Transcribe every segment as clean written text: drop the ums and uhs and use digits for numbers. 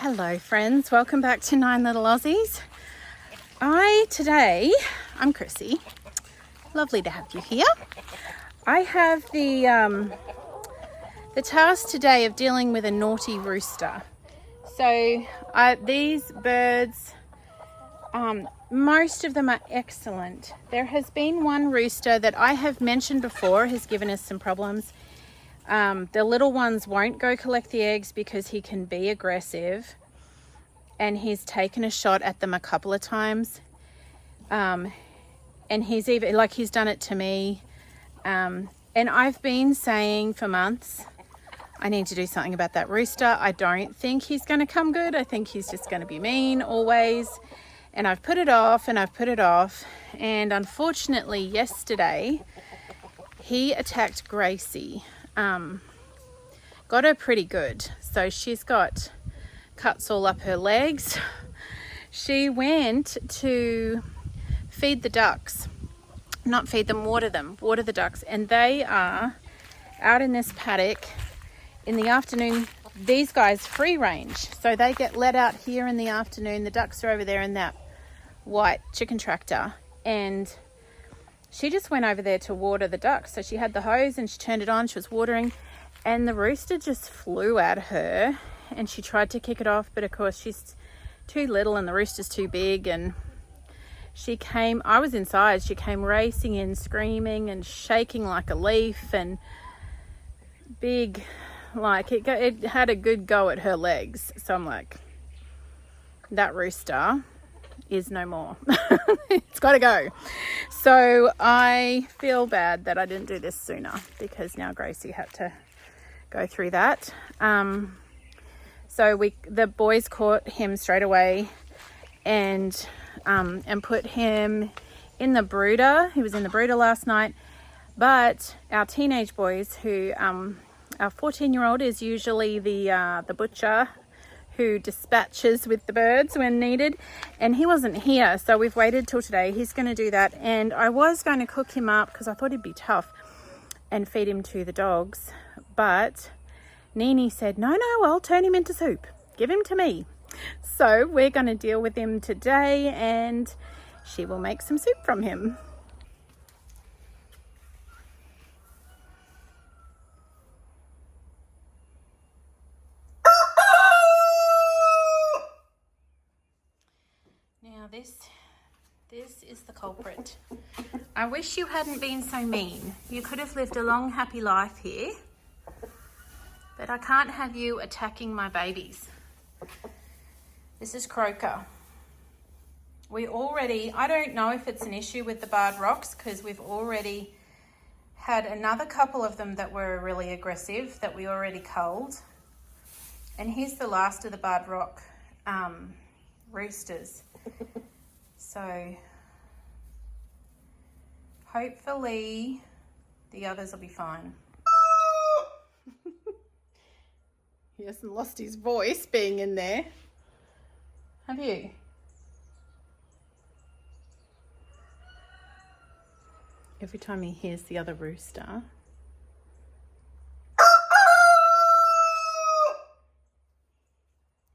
Hello friends, welcome back to Nine Little Aussies. I'm Chrissy. Lovely to have you here. I have the task today of dealing with a naughty rooster. So these birds, most of them are excellent. There has been one rooster that I have mentioned before has given us some problems. The little ones won't go collect the eggs because he can be aggressive, and he's taken a shot at them a couple of times, and he's done it to me, and I've been saying for months I need to do something about that rooster. I don't think he's going to come good. I think he's just going to be mean always, and I've put it off and and unfortunately yesterday he attacked Gracie. Got her pretty good. So she's got cuts all up her legs. She went to feed the ducks. Not feed them, water the ducks. And they are out in this paddock in the afternoon. These guys free range. So they get let out here in the afternoon. The ducks are over there in that white chicken tractor. And she just went over there to water the ducks. So she had the hose and she turned it on. She was watering. And the rooster just flew at her. And she tried to kick it off. But of course she's too little and the rooster's too big. And she came, I was inside. She came racing in, screaming and shaking like a leaf. And big, like it had a good go at her legs. So I'm like, that rooster is no more. It's got to go. So I feel bad that I didn't do this sooner, because now Gracie had to go through that. So the boys caught him straight away and put him in the brooder. He was in the brooder last night. But our teenage boys, who our 14-year-old is usually the butcher who dispatches with the birds when needed, and he wasn't here, so we've waited till today. He's going to do that, and I was going to cook him up because I thought he'd be tough and feed him to the dogs, but Nini said no, I'll turn him into soup, give him to me. So we're going to deal with him today, and she will make some soup from him. This is the culprit. I wish you hadn't been so mean. You could have lived a long, happy life here, but I can't have you attacking my babies. This is Croaker. I don't know if it's an issue with the barred rocks, because we've already had another couple of them that were really aggressive that we already culled. And here's the last of the barred rock roosters. So hopefully the others will be fine. He hasn't lost his voice being in there, have you? Every time he hears the other rooster,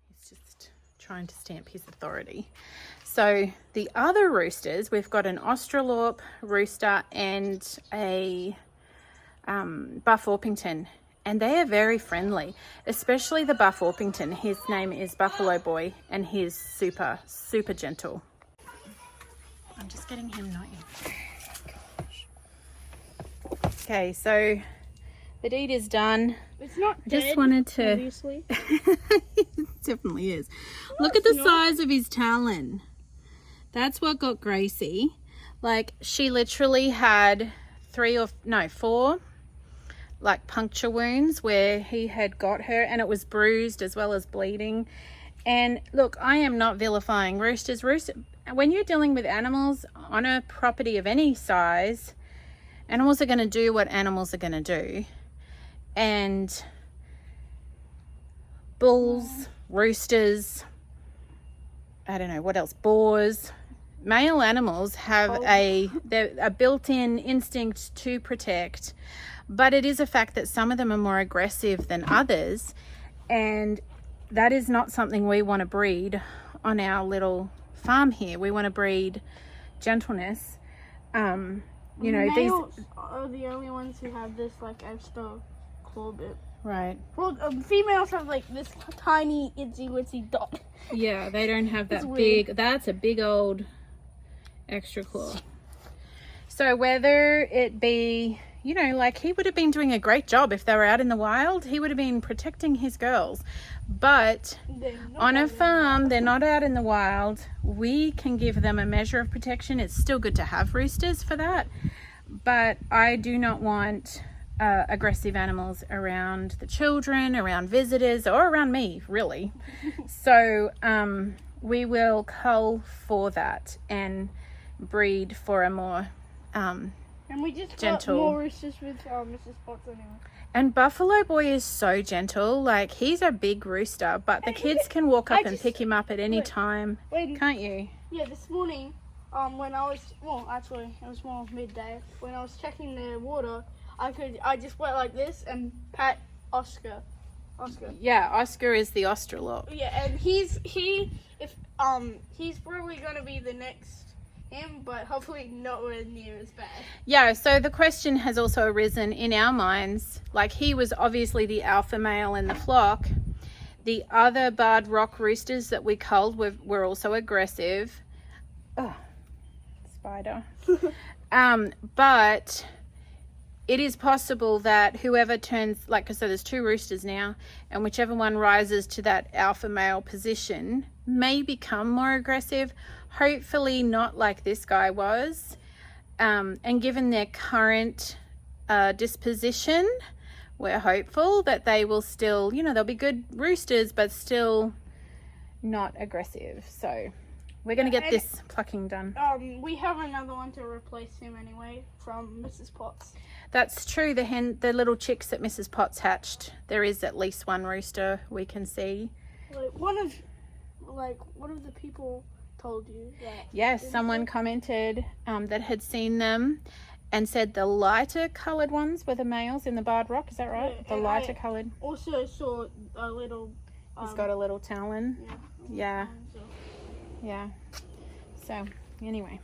he's just trying to stamp his authority. So the other roosters, we've got an Australorp rooster and a Buff Orpington, and they are very friendly, especially the Buff Orpington. His name is Buffalo Boy, and he's super, super gentle. I'm just getting him not in. Okay, so the deed is done. It's not Just dead, wanted to... obviously. It definitely is. Look at the size of his talon. That's what got Gracie. Like, she literally had 4 like puncture wounds where he had got her, and it was bruised as well as bleeding. And look, I am not vilifying roosters. When you're dealing with animals on a property of any size, animals are going to do what animals are going to do. And bulls, roosters, I don't know what else, boars, male animals have a built-in instinct to protect, but it is a fact that some of them are more aggressive than others. And that is not something we want to breed on our little farm here. We want to breed gentleness. You know, males are the only ones who have this like extra claw bit. Right. Well, females have like this tiny itsy witsy dot. Yeah, they don't have that weird. big. That's a big old extra claw. So whether it be, you know, like he would have been doing a great job if they were out in the wild. He would have been protecting his girls. But on a farm, they're not out in the wild. We can give them a measure of protection. It's still good to have roosters for that. But I do not want aggressive animals around the children, around visitors, or around me, really. So we will cull for that and breed for a more and we just gentle. got more roosters with Mrs. Potts anyway. And Buffalo Boy is so gentle. Like, he's a big rooster, but the kids can walk up and pick him up at any time. Can't you? Yeah, this morning, when I was, well, actually, it was more midday. When I was checking the water, I just went like this and pat Oscar. Yeah, Oscar is the Australorp. Yeah, and he's probably gonna be the next him, but hopefully nowhere near as bad. Yeah, so the question has also arisen in our minds. Like, he was obviously the alpha male in the flock. The other barred rock roosters that we culled were also aggressive. Oh, spider. But it is possible that whoever turns, like, so there's 2 roosters now, and whichever one rises to that alpha male position may become more aggressive. Hopefully not like this guy was. And given their current disposition, we're hopeful that they will still, you know, they'll be good roosters, but still not aggressive. So we're going to get this plucking done. We have another one to replace him anyway from Mrs. Potts. That's true. The little chicks that Mrs. Potts hatched, there is at least one rooster we can see. Like, one of the people told you that. Yes, someone commented that had seen them and said the lighter coloured ones were the males in the barred rock. Is that right? Yeah, the lighter coloured. Also saw a little. He's got a little talon. Yeah. Yeah. So anyway.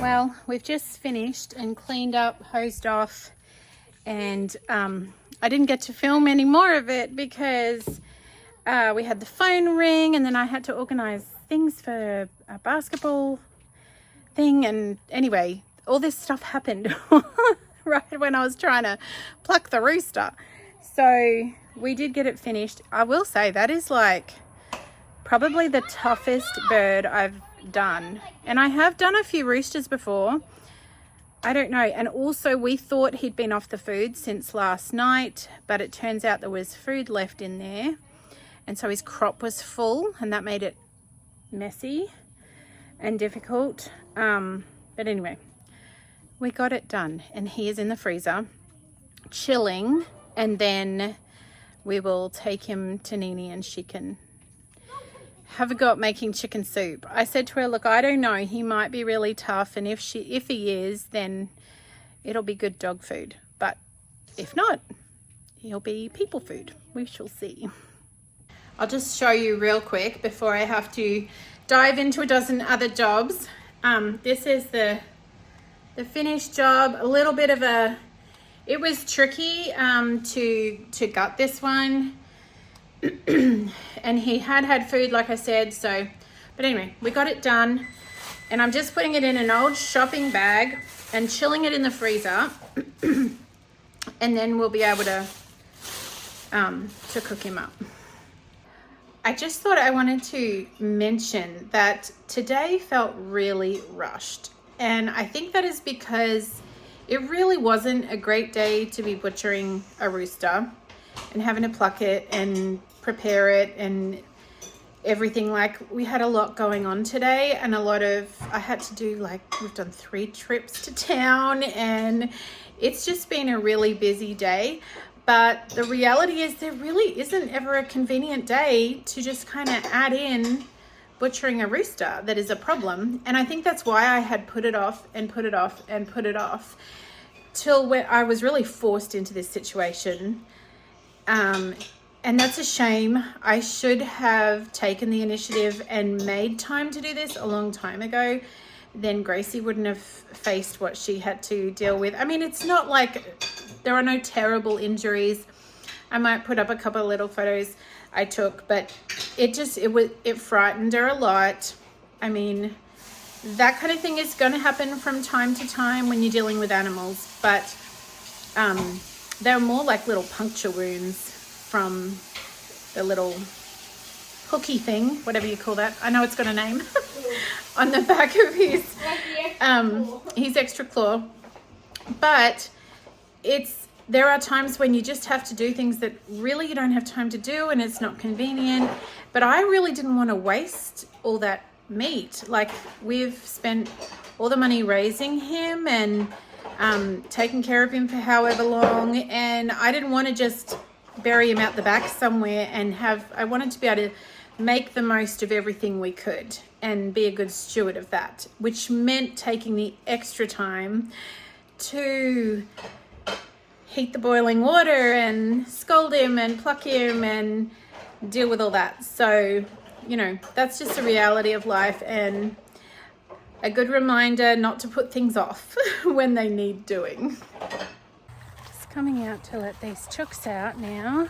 Well, we've just finished and cleaned up, hosed off, and I didn't get to film any more of it because we had the phone ring, and then I had to organize things for a basketball thing, and anyway, all this stuff happened right when I was trying to pluck the rooster. So we did get it finished. I will say that is like probably the toughest bird I've done, and I have done a few roosters before. I don't know. And also, we thought he'd been off the food since last night, but it turns out there was food left in there, and so his crop was full, and that made it messy and difficult. But anyway, we got it done, and he is in the freezer chilling, and then we will take him to Nini and she can have a go at making chicken soup. I said to her, look, I don't know, he might be really tough, and if he is, then it'll be good dog food, but if not, he'll be people food. We shall see. I'll just show you real quick before I have to dive into a dozen other jobs. This is the finished job. A little bit of it was tricky to gut this one. And he had food, like I said, so, but anyway, we got it done, and I'm just putting it in an old shopping bag and chilling it in the freezer, and then we'll be able to cook him up. I just thought I wanted to mention that today felt really rushed, and I think that is because it really wasn't a great day to be butchering a rooster and having to pluck it and prepare it and everything. Like, we had a lot going on today, and I had to do, like, we've done 3 trips to town, and it's just been a really busy day. But the reality is there really isn't ever a convenient day to just kind of add in butchering a rooster that is a problem. And I think that's why I had put it off and put it off and put it off till when I was really forced into this situation. And that's a shame. I should have taken the initiative and made time to do this a long time ago. Then Gracie wouldn't have faced what she had to deal with. I mean, it's not like there are no terrible injuries. I might put up a couple of little photos I took, but it frightened her a lot. I mean, that kind of thing is going to happen from time to time when you're dealing with animals, but they're more like little puncture wounds from the little hooky thing, whatever you call that. I know it's got a name. On the back of his extra claw. But there are times when you just have to do things that really you don't have time to do, and it's not convenient. But I really didn't want to waste all that meat. Like, we've spent all the money raising him and taking care of him for however long, and I didn't want to just bury him out the back somewhere, and I wanted to be able to make the most of everything we could and be a good steward of that, which meant taking the extra time to heat the boiling water and scold him and pluck him and deal with all that. So, you know, that's just a reality of life, and a good reminder not to put things off when they need doing. Just coming out to let these chooks out now.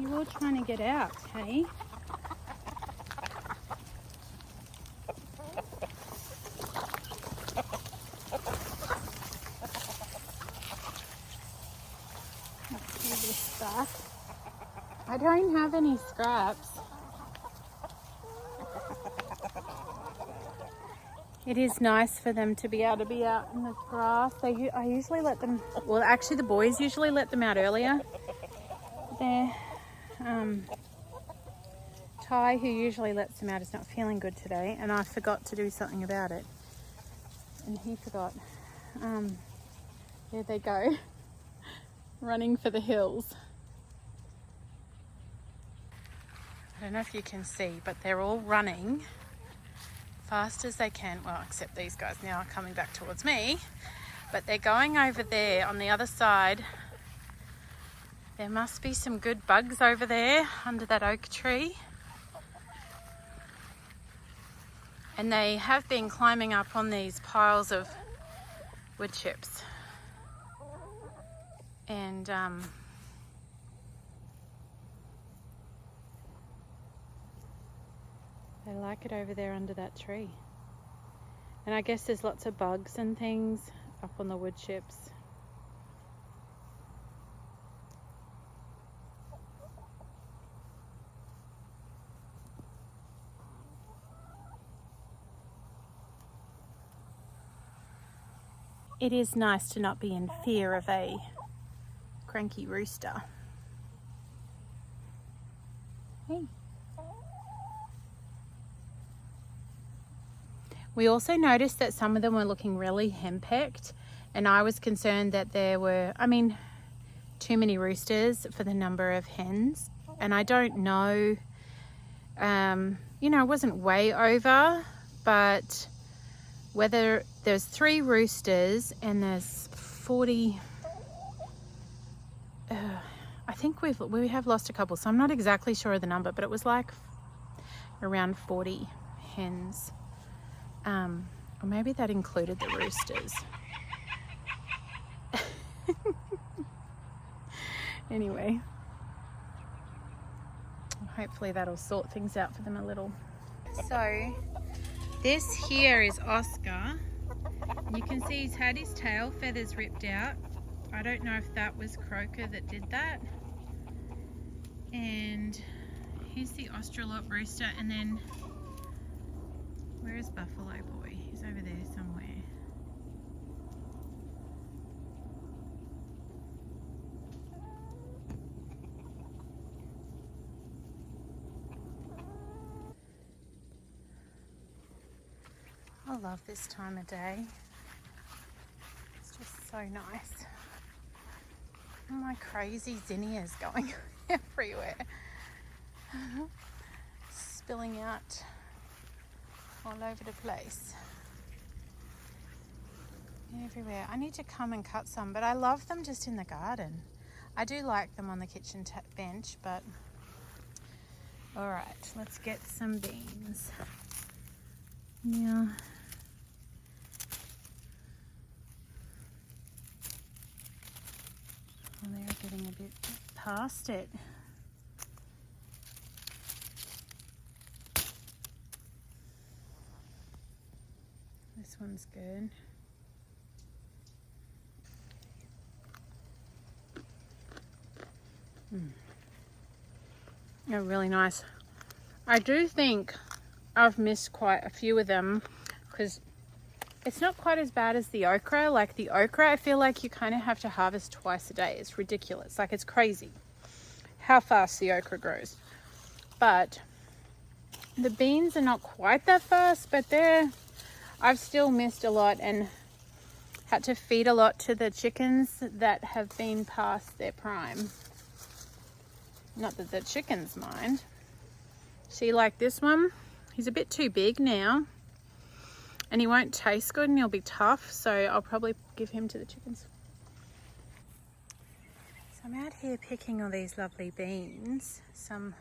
You're all trying to get out, hey? Let's do this back. I don't have any scraps. It is nice for them to be able to be out in the grass. I usually let them, well, actually the boys usually let them out earlier. Ty, who usually lets them out, is not feeling good today, and I forgot to do something about it. And he forgot. There they go, running for the hills. I don't know if you can see, but they're all running fast as they can. Well, except these guys now are coming back towards me, but they're going over there on the other side. There must be some good bugs over there under that oak tree. And they have been climbing up on these piles of wood chips. And they like it over there under that tree. And I guess there's lots of bugs and things up on the wood chips. It is nice to not be in fear of a cranky rooster. Hey. We also noticed that some of them were looking really henpecked, and I was concerned that there were, too many roosters for the number of hens. And I don't know, it wasn't way over, but whether there's 3 roosters and there's 40, I think we have lost a couple, so I'm not exactly sure of the number, but it was like around 40 hens. Or maybe that included the roosters. Anyway, hopefully that'll sort things out for them a little. So this here is Oscar. You can see he's had his tail feathers ripped out. I don't know if that was Croker that did that. And here's the Australorp rooster, and then where is Buffalo Boy? He's over there somewhere. I love this time of day. It's just so nice. Oh, my crazy zinnias going everywhere. Spilling out all over the place. everywhere. I need to come and cut some, but I love them just in the garden. I do like them on the kitchen bench, but all right, let's get some beans. Yeah. Well, they're getting a bit past it. This one's good. They're really nice. I do think I've missed quite a few of them because it's not quite as bad as the okra. Like the okra, I feel like you kind of have to harvest twice a day. It's ridiculous. Like it's crazy how fast the okra grows. But the beans are not quite that fast, but I've still missed a lot and had to feed a lot to the chickens that have been past their prime. Not that the chickens mind. See, like this one, he's a bit too big now and he won't taste good and he'll be tough, so I'll probably give him to the chickens. So I'm out here picking all these lovely beans. And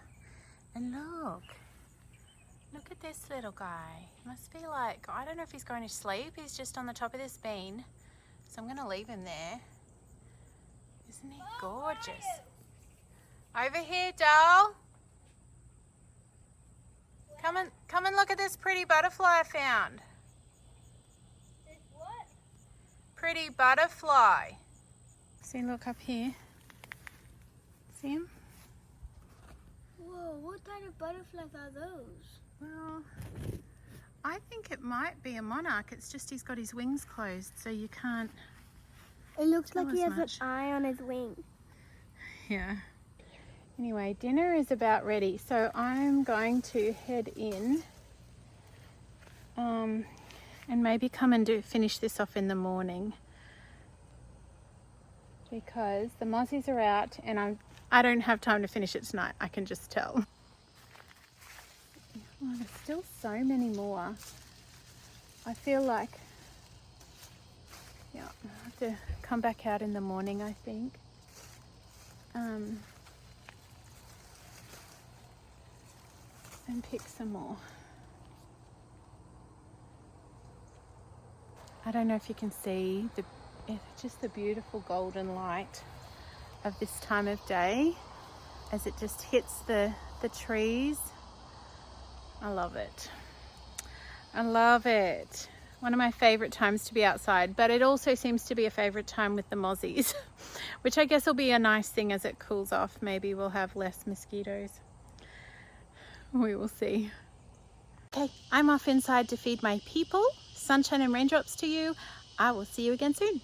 look at this little guy. He must be like, I don't know if he's going to sleep. He's just on the top of this bean, so I'm going to leave him there. Isn't he gorgeous? Over here, doll. Come and look at this pretty butterfly I found. This what? Pretty butterfly. See, look up here. See him? Whoa, what kind of butterflies are those? Well, I think it might be a monarch. It's just he's got his wings closed, so you can't. It looks tell like he as has much. an eye on his wing. Yeah. Anyway, dinner is about ready, so I'm going to head in and maybe come and finish this off in the morning because the mozzies are out and I don't have time to finish it tonight. I can just tell. Oh, there's still so many more. I feel like, yeah, I have to come back out in the morning, I think. And pick some more. I don't know if you can see just the beautiful golden light of this time of day as it just hits the trees. I love it. I love it. One of my favorite times to be outside, but it also seems to be a favorite time with the mozzies, which I guess will be a nice thing as it cools off. Maybe we'll have less mosquitoes. We will see. Okay, I'm off inside to feed my people. Sunshine and raindrops to you. I will see you again soon.